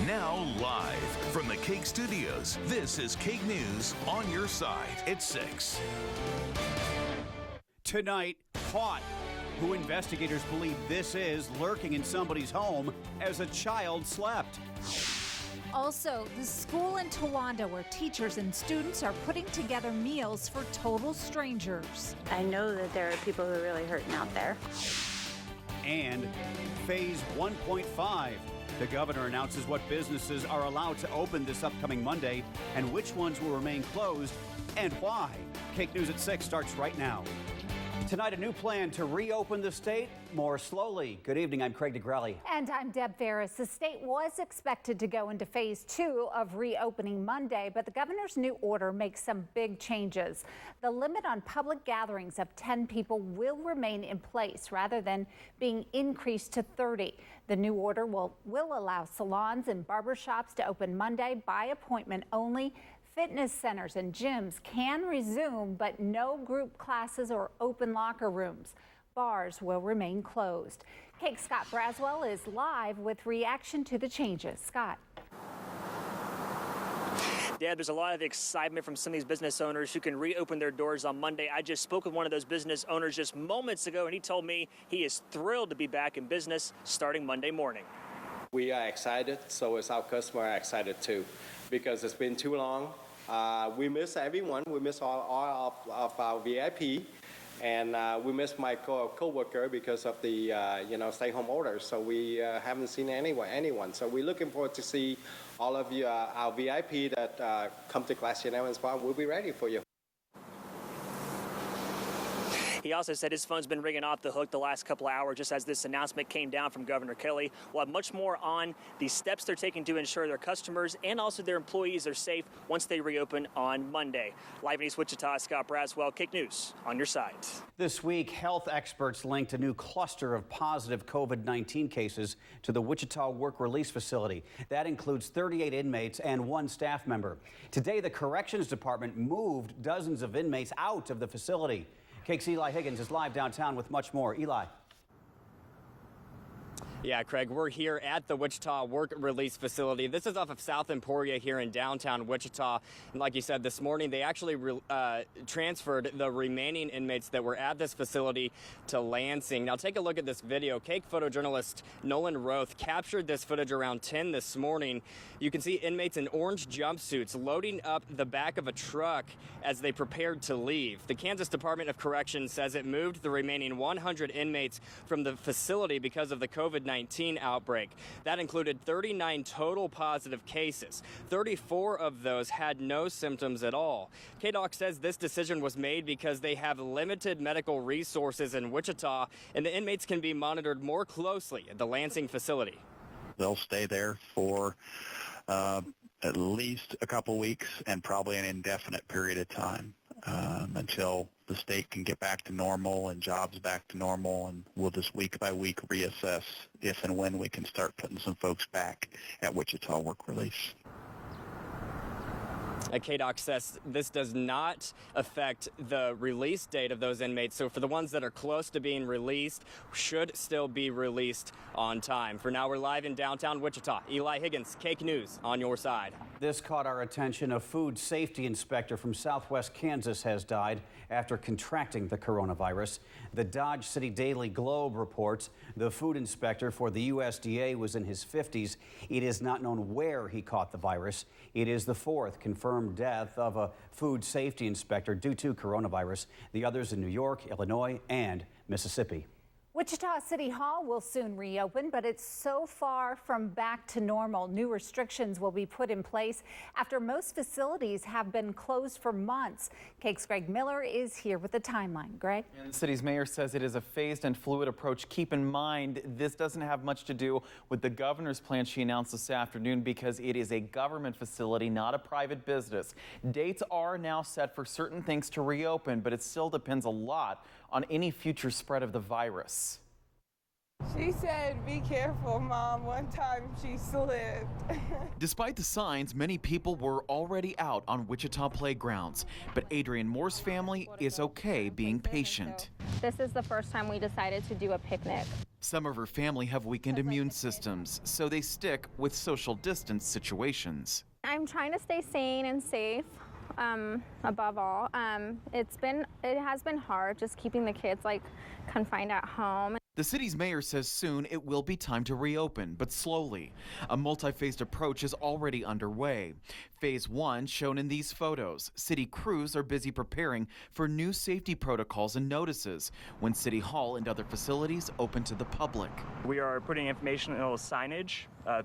Now live from the KAKE studios, this is KAKE News on your side at 6. Tonight, caught. Who investigators believe this is lurking in somebody's home as a child slept. Also, the school in Towanda where teachers and students are putting together meals for total strangers. I know that there are people who are really hurting out there. And phase 1.5. The governor announces what businesses are allowed to open this upcoming Monday and which ones will remain closed and why. KAKE News at 6 starts right now. Tonight, a new plan to reopen the state more slowly. Good evening. I'm Craig DeGrelli. And I'm Deb Ferris. The state was expected to go into phase 2 of reopening Monday, but the governor's new order makes some big changes. The limit on public gatherings of 10 people will remain in place rather than being increased to 30. The new order will allow salons and barbershops to open Monday by appointment only. Fitness centers and gyms can resume, but no group classes or open locker rooms. Bars will remain closed. KAKE's Scott Braswell is live with reaction to the changes. Scott. Dad, there's a lot of excitement from some of these business owners who can reopen their doors on Monday. I just spoke with one of those business owners just moments ago, and he told me he is thrilled to be back in business starting Monday morning. We are excited, so is our customer excited too, because it's been too long. We miss everyone. We miss all of our VIP, and we miss my co-worker because of the stay-home orders. So we haven't seen anyone. So we're looking forward to see all of you, our VIP that come to Glacier Nail and Spa. We'll be ready for you. He also said his phone's been ringing off the hook the last couple of hours just as this announcement came down from Governor Kelly. We'll have much more on the steps they're taking to ensure their customers and also their employees are safe once they reopen on Monday. Live in East Wichita, Scott Braswell, KAKE News on your side. This week, health experts linked a new cluster of positive COVID-19 cases to the Wichita Work Release Facility. That includes 38 inmates and 1 staff member. Today, the Corrections Department moved dozens of inmates out of the facility. KAKE's Eli Higgins is live downtown with much more. Eli. Yeah, Craig, we're here at the Wichita Work Release Facility. This is off of South Emporia here in downtown Wichita. And like you said, this morning they actually transferred the remaining inmates that were at this facility to Lansing. Now take a look at this video. KAKE photojournalist Nolan Roth captured this footage around 10 this morning. You can see inmates in orange jumpsuits loading up the back of a truck as they prepared to leave. The Kansas Department of Corrections says it moved the remaining 100 inmates from the facility because of the COVID-19 outbreak. That included 39 total positive cases. 34 of those had no symptoms at all. KDOC says this decision was made because they have limited medical resources in Wichita, and the inmates can be monitored more closely at the Lansing facility. They'll stay there for at least a couple weeks and probably an indefinite period of time until the state can get back to normal and jobs back to normal, and we'll just week by week reassess if and when we can start putting some folks back at Wichita Work Release. KDOC says this does not affect the release date of those inmates. So for the ones that are close to being released, should still be released on time. For now, we're live in downtown Wichita. Eli Higgins, KAKE News on your side. This caught our attention. A food safety inspector from Southwest Kansas has died after contracting the coronavirus. The Dodge City Daily Globe reports the food inspector for the USDA was in his 50s. It is not known where he caught the virus. It is the 4th confirmed death of a food safety inspector due to coronavirus. The others in New York, Illinois, and Mississippi. Wichita City Hall will soon reopen, but it's so far from back to normal. New restrictions will be put in place after most facilities have been closed for months. KAKE's Greg Miller is here with the timeline. Greg? And the city's mayor says it is a phased and fluid approach. Keep in mind, this doesn't have much to do with the governor's plan she announced this afternoon because it is a government facility, not a private business. Dates are now set for certain things to reopen, but it still depends a lot on any future spread of the virus. She said, "Be careful, Mom." One time she slipped. Despite the signs, many people were already out on Wichita playgrounds. But Adrian Moore's family is okay being patient. This is the first time we decided to do a picnic. Some of her family have weakened immune systems, so they stick with social distance situations. I'm trying to stay sane and safe, above all. It has been hard just keeping the kids confined at home. The city's mayor says soon it will be time to reopen, but slowly. A multi-phased approach is already underway. Phase 1 shown in these photos. City crews are busy preparing for new safety protocols and notices when City Hall and other facilities open to the public. We are putting informational signage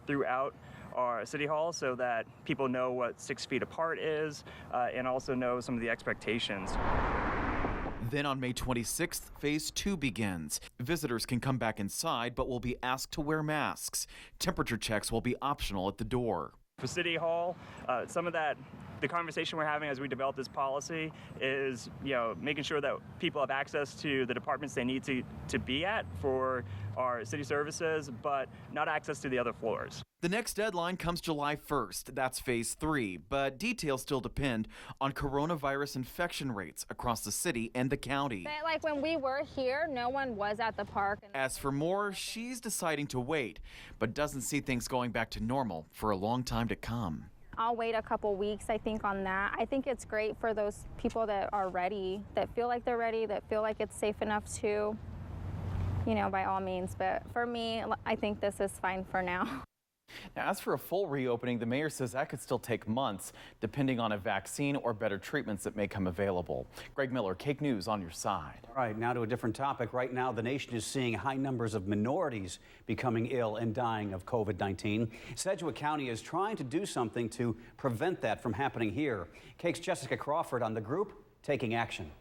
throughout our City Hall so that people know what 6 feet apart is and also know some of the expectations. Then on May 26th, Phase 2 begins. Visitors can come back inside, but will be asked to wear masks. Temperature checks will be optional at the door. For City Hall, some of the conversation we're having as we develop this policy is, making sure that people have access to the departments they need to be at for our city services, but not access to the other floors. The next deadline comes July 1st. That's Phase 3, but details still depend on coronavirus infection rates across the city and the county. But when we were here, no one was at the park. As for more, she's deciding to wait, but doesn't see things going back to normal for a long time to come. I'll wait a couple weeks, I think, on that. I think it's great for those people that are ready, that feel like they're ready, that feel like it's safe enough to, by all means. But for me, I think this is fine for now. Now, as for a full reopening, the mayor says that could still take months, depending on a vaccine or better treatments that may come available. Greg Miller, KAKE News, on your side. All right, now to a different topic. Right now, the nation is seeing high numbers of minorities becoming ill and dying of COVID-19. Sedgwick County is trying to do something to prevent that from happening here. KAKE's Jessica Crawford on the group taking action.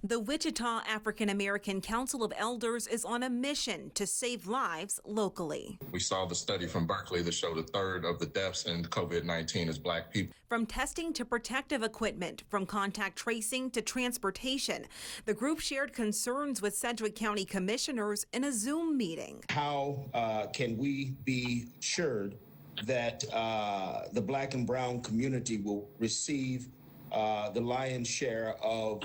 The Wichita African American Council of Elders is on a mission to save lives locally. We saw the study from Berkeley that showed a third of the deaths in COVID-19 is Black people. From testing to protective equipment, from contact tracing to transportation, the group shared concerns with Sedgwick County commissioners in a Zoom meeting. How can we be assured that the Black and brown community will receive the lion's share of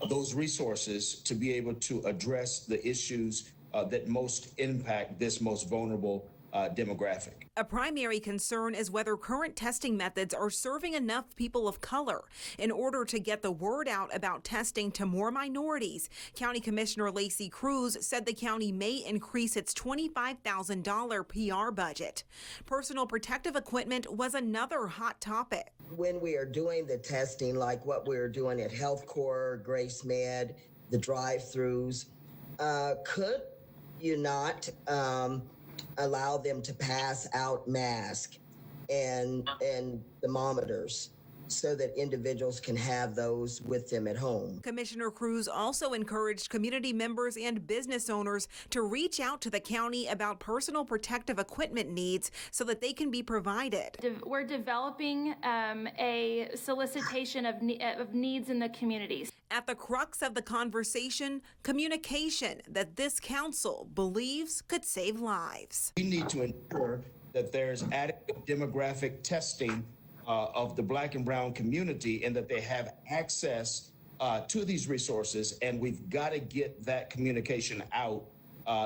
those resources to be able to address the issues that most impact this most vulnerable demographic? A primary concern is whether current testing methods are serving enough people of color. In order to get the word out about testing to more minorities, County Commissioner Lacey Cruz said the county may increase its $25,000 PR budget. Personal protective equipment was another hot topic. When we are doing the testing, like what we're doing at Health Corps, Grace Med, the drive-thrus, could you not allow them to pass out masks and thermometers so that individuals can have those with them at home? Commissioner Cruz also encouraged community members and business owners to reach out to the county about personal protective equipment needs so that they can be provided. We're developing a solicitation of needs in the communities. At the crux of the conversation, communication that this council believes could save lives. We need to ensure that there's adequate demographic testing of the Black and brown community and that they have access to these resources, and we've got to get that communication out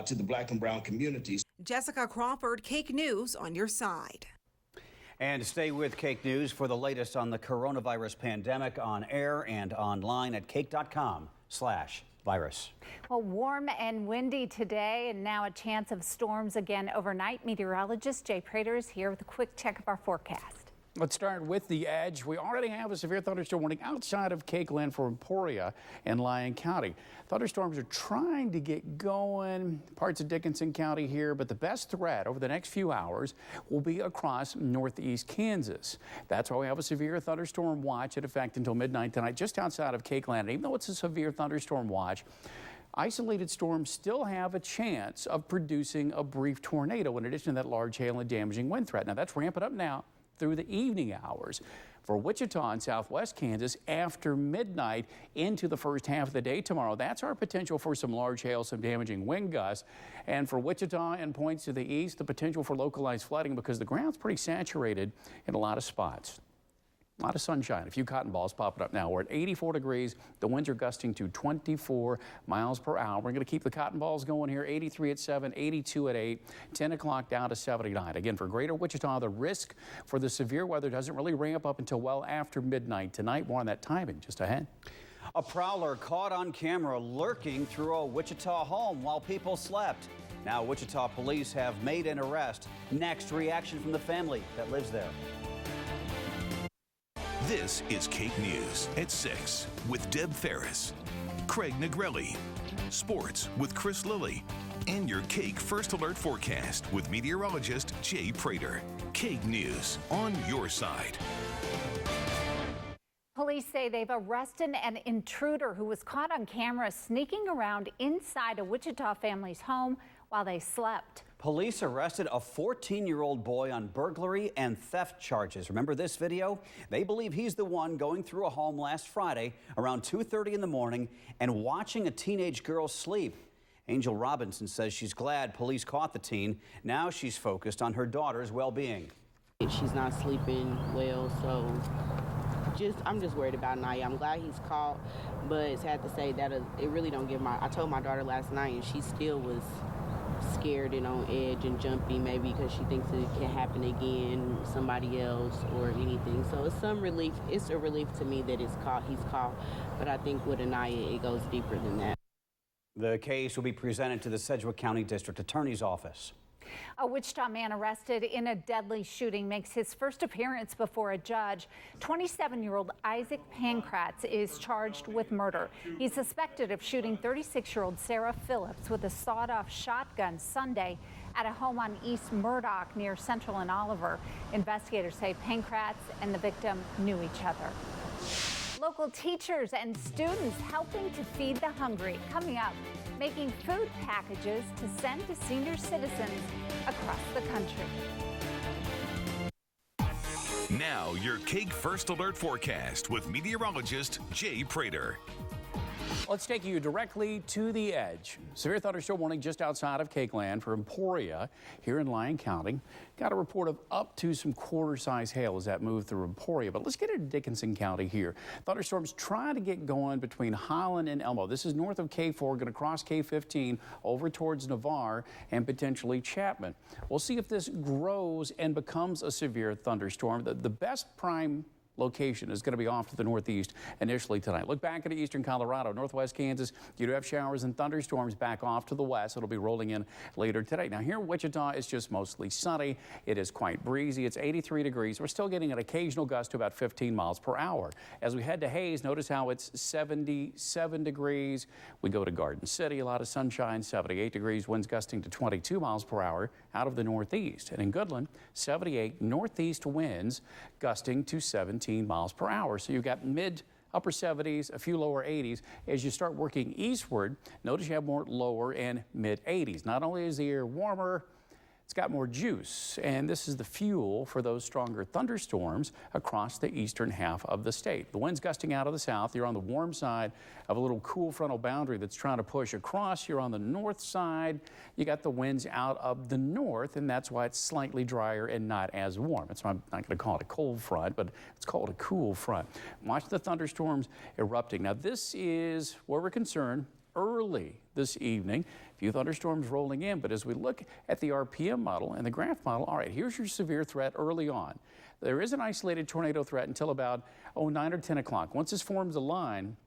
to the Black and brown communities. Jessica Crawford, KAKE News, on your side. And stay with KAKE News for the latest on the coronavirus pandemic on air and online at kake.com/virus. Well, warm and windy today, and now a chance of storms again overnight. Meteorologist Jay Prater is here with a quick check of our forecast. Let's start with the edge. We already have a severe thunderstorm warning outside of KAKE land for Emporia and Lyon County. Thunderstorms are trying to get going parts of Dickinson County here, but the best threat over the next few hours will be across northeast Kansas. That's why we have a severe thunderstorm watch in effect until midnight tonight, just outside of KAKE land. And even though it's a severe thunderstorm watch, isolated storms still have a chance of producing a brief tornado in addition to that large hail and damaging wind threat. Now, that's ramping up now through the evening hours. For Wichita and southwest Kansas, after midnight into the first half of the day tomorrow, that's our potential for some large hail, some damaging wind gusts. And for Wichita and points to the east, the potential for localized flooding because the ground's pretty saturated in a lot of spots. A lot of sunshine, a few cotton balls popping up now. We're at 84 degrees. The winds are gusting to 24 miles per hour. We're going to keep the cotton balls going here. 83 at 7, 82 at 8, 10 o'clock down to 79. Again, for Greater Wichita, the risk for the severe weather doesn't really ramp up until well after midnight tonight. More on that timing just ahead. A prowler caught on camera lurking through a Wichita home while people slept. Now Wichita police have made an arrest. Next, reaction from the family that lives there. This is KAKE News at 6 with Deb Ferris, Craig Negrelli, sports with Chris Lilly, and your KAKE First Alert forecast with meteorologist Jay Prater. KAKE News on your side. Police say they've arrested an intruder who was caught on camera sneaking around inside a Wichita family's home while they slept. Police arrested a 14-year-old boy on burglary and theft charges. Remember this video? They believe he's the one going through a home last Friday around 2:30 in the morning and watching a teenage girl sleep. Angel Robinson says she's glad police caught the teen. Now she's focused on her daughter's well-being. She's not sleeping well, so I'm just worried about Naya. I'm glad he's caught, but it's sad to say that it really don't give I told my daughter last night, and she still was scared and on edge and jumpy, maybe because she thinks it can happen again, somebody else or anything. So it's some relief. It's a relief to me that he's caught, but I think with Anaya, it goes deeper than that. The case will be presented to the Sedgwick County District Attorney's Office. A Wichita man arrested in a deadly shooting makes his first appearance before a judge. 27-year-old Isaac Pankratz is charged with murder. He's suspected of shooting 36-year-old Sarah Phillips with a sawed-off shotgun Sunday at a home on East Murdoch near Central and Oliver. Investigators say Pankratz and the victim knew each other. Local teachers and students helping to feed the hungry. Coming up, making food packages to send to senior citizens across the country. Now your KAKE First Alert forecast with meteorologist Jay Prater. Let's take you directly to the edge. Severe thunderstorm warning just outside of KAKE land for Emporia here in Lyon County. Got a report of up to some quarter-size hail as that moved through Emporia. But let's get into Dickinson County here. Thunderstorms trying to get going between Highland and Elmo. This is north of K4, going to cross K15 over towards Navarre and potentially Chapman. We'll see if this grows and becomes a severe thunderstorm. The best prime location is going to be off to the northeast initially tonight. Look back into eastern Colorado, northwest Kansas. You do have showers and thunderstorms back off to the west. It'll be rolling in later today. Now here in Wichita, it's just mostly sunny. It is quite breezy. It's 83 degrees. We're still getting an occasional gust to about 15 miles per hour. As we head to Hayes, notice how it's 77 degrees. We go to Garden City, a lot of sunshine, 78 degrees, winds gusting to 22 miles per hour out of the northeast. And in Goodland, 78 northeast winds gusting to 17 miles per hour. So you've got upper 70s, a few lower 80s. As you start working eastward, notice you have more lower and mid 80s. Not only is the air warmer, it's got more juice, and this is the fuel for those stronger thunderstorms across the eastern half of the state. The wind's gusting out of the south. You're on the warm side of a little cool frontal boundary that's trying to push across. You're on the north side. You got the winds out of the north, and that's why it's slightly drier and not as warm. That's why I'm not going to call it a cold front, but it's called a cool front. Watch the thunderstorms erupting. Now, this is where we're concerned early this evening. A few thunderstorms rolling in, but as we look at the RPM model and the graph model, all right, here's your severe threat early on. There is an isolated tornado threat until about 9 or 10 o'clock. Once this forms a line,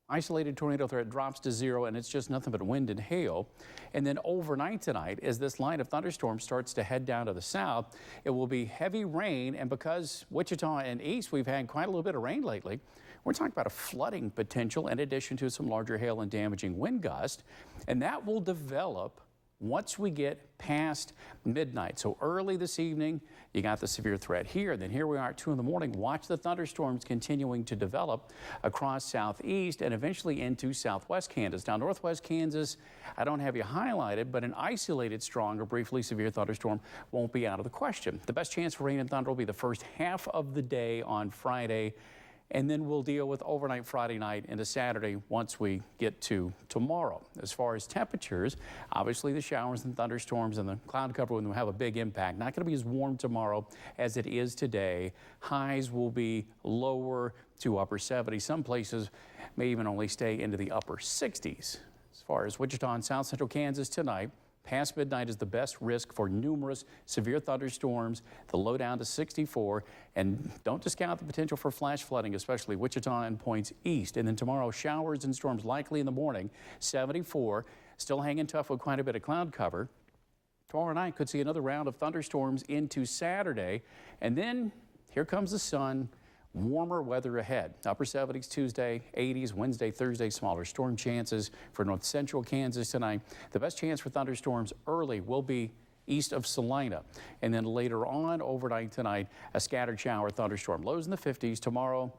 isolated tornado threat drops to 0, and it's just nothing but wind and hail. And then overnight tonight, as this line of thunderstorms starts to head down to the south, it will be heavy rain, and because Wichita and east, we've had quite a little bit of rain lately, we're talking about a flooding potential in addition to some larger hail and damaging wind gusts, and that will develop once we get past midnight. So early this evening, you got the severe threat here. Then here we are at 2 in the morning. Watch the thunderstorms continuing to develop across southeast and eventually into southwest Kansas. Now, northwest Kansas, I don't have you highlighted, but an isolated strong or briefly severe thunderstorm won't be out of the question. The best chance for rain and thunder will be the first half of the day on Friday and then we'll deal with overnight Friday night into Saturday once we get to tomorrow. As far as temperatures, obviously the showers and thunderstorms and the cloud cover will have a big impact. Not going to be as warm tomorrow as it is today. Highs will be lower to upper 70s. Some places may even only stay into the upper 60s. As far as Wichita and South Central Kansas tonight, past midnight is the best risk for numerous severe thunderstorms. The low down to 64, and don't discount the potential for flash flooding, especially Wichita and points east. And then tomorrow, showers and storms likely in the morning, 74, still hanging tough with quite a bit of cloud cover. Tomorrow night could see another round of thunderstorms into Saturday, and then here comes the sun. Warmer weather ahead. Upper 70s Tuesday, 80s Wednesday, Thursday. Smaller storm chances for north central Kansas tonight. The best chance for thunderstorms early will be east of Salina. And then later on overnight tonight, a scattered shower thunderstorm. Lows in the 50s. Tomorrow,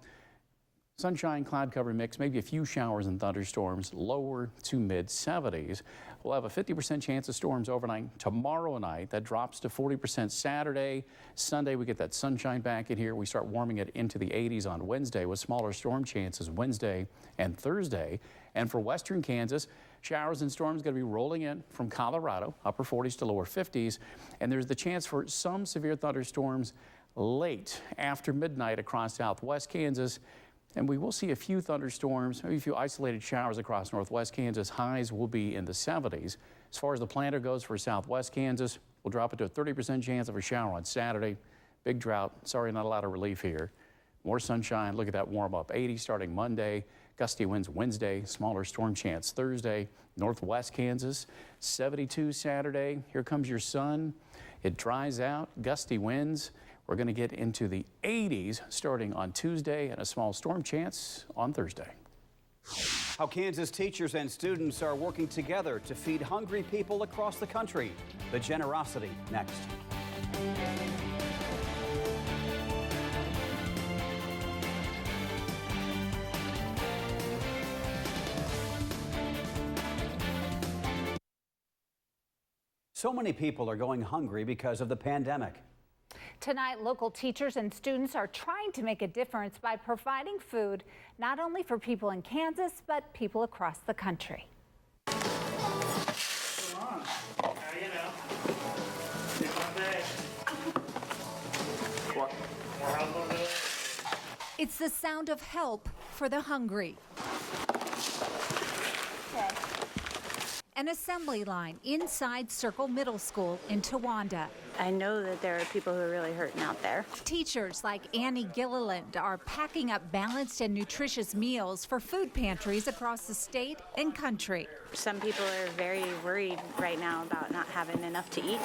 sunshine, cloud cover mix, maybe a few showers and thunderstorms, lower to mid 70s. We'll have a 50% chance of storms overnight tomorrow night. That drops to 40% Saturday. Sunday, we get that sunshine back in here. We start warming it into the 80s on Wednesday with smaller storm chances Wednesday and Thursday. And for western Kansas, showers and storms going to be rolling in from Colorado, upper 40s to lower 50s. And there's the chance for some severe thunderstorms late after midnight across southwest Kansas. And we will see a few thunderstorms, maybe a few isolated showers across northwest Kansas. Highs will be in the 70s. As far as the planter goes for southwest Kansas, we'll drop it to a 30% chance of a shower on Saturday. Big drought. Sorry, not a lot of relief here. More sunshine. Look at that warm up. 80 starting Monday. Gusty winds Wednesday. Smaller storm chance Thursday. Northwest Kansas, 72 Saturday. Here comes your sun. It dries out. Gusty winds. We're going to get into the 80s starting on Tuesday and a small storm chance on Thursday. How Kansas teachers and students are working together to feed hungry people across the country. The generosity next. So many people are going hungry because of the pandemic. Tonight, local teachers and students are trying to make a difference by providing food not only for people in Kansas, but people across the country. It's the sound of help for the hungry. An assembly line inside Circle Middle School in Towanda. I know that there are people who are really hurting out there. Teachers like Annie Gilliland are packing up balanced and nutritious meals for food pantries across the state and country. Some people are very worried right now about not having enough to eat.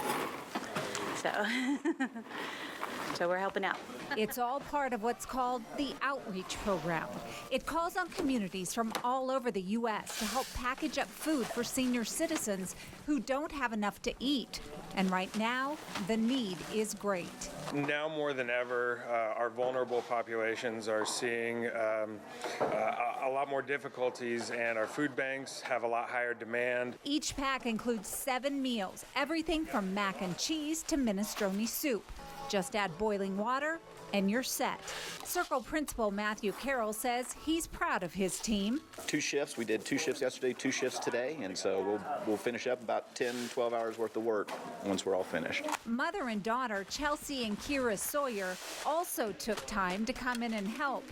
So we're helping out. It's all part of what's called the outreach program. It calls on communities from all over the U.S. to help package up food for senior citizens who don't have enough to eat. And right now, the need is great. Now more than ever, our vulnerable populations are seeing a lot more difficulties, and our food banks have a lot higher demand. Each pack includes 7 meals, everything from mac and cheese to minestrone soup. Just add boiling water and you're set. Circle Principal Matthew Carroll says he's proud of his team. 2 shifts. We did 2 shifts yesterday, 2 shifts today, and so we'll finish up about 10, 12 hours worth of work once we're all finished. Mother and daughter Chelsea and Kira Sawyer also took time to come in and help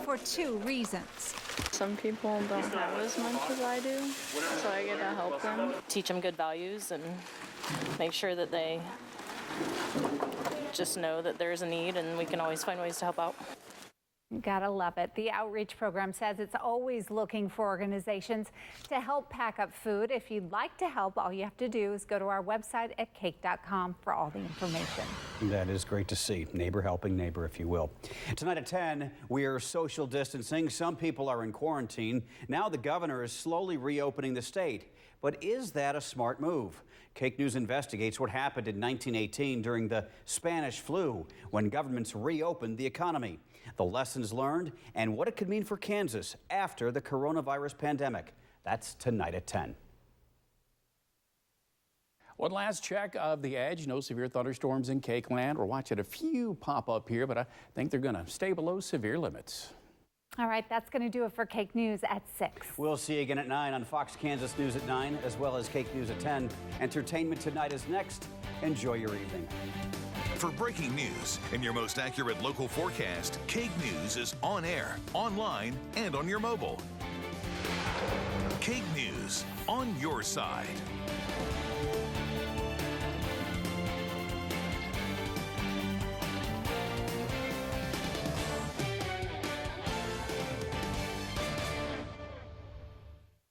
for 2 reasons. Some people don't have as much as I do, so I get to help them. Teach them good values and make sure that they just know that there's a need and we can always find ways to help out. Gotta love it. The outreach program says it's always looking for organizations to help pack up food. If you'd like to help, all you have to do is go to our website at KAKE.com for all the information. That is great to see. Neighbor helping neighbor, if you will. Tonight at 10, we are social distancing. Some people are in quarantine. Now the governor is slowly reopening the state. But is that a smart move? KAKE News investigates what happened in 1918 during the Spanish flu when governments reopened the economy, the lessons learned, and what it could mean for Kansas after the coronavirus pandemic. That's tonight at 10. One last check of the edge. No severe thunderstorms in KAKE land. We're watching a few pop up here, but I think they're going to stay below severe limits. All right, that's going to do it for KAKE News at 6. We'll see you again at 9 on Fox Kansas News at 9, as well as KAKE News at 10. Entertainment Tonight is next. Enjoy your evening. For breaking news and your most accurate local forecast, KAKE News is on air, online, and on your mobile. KAKE News, on your side.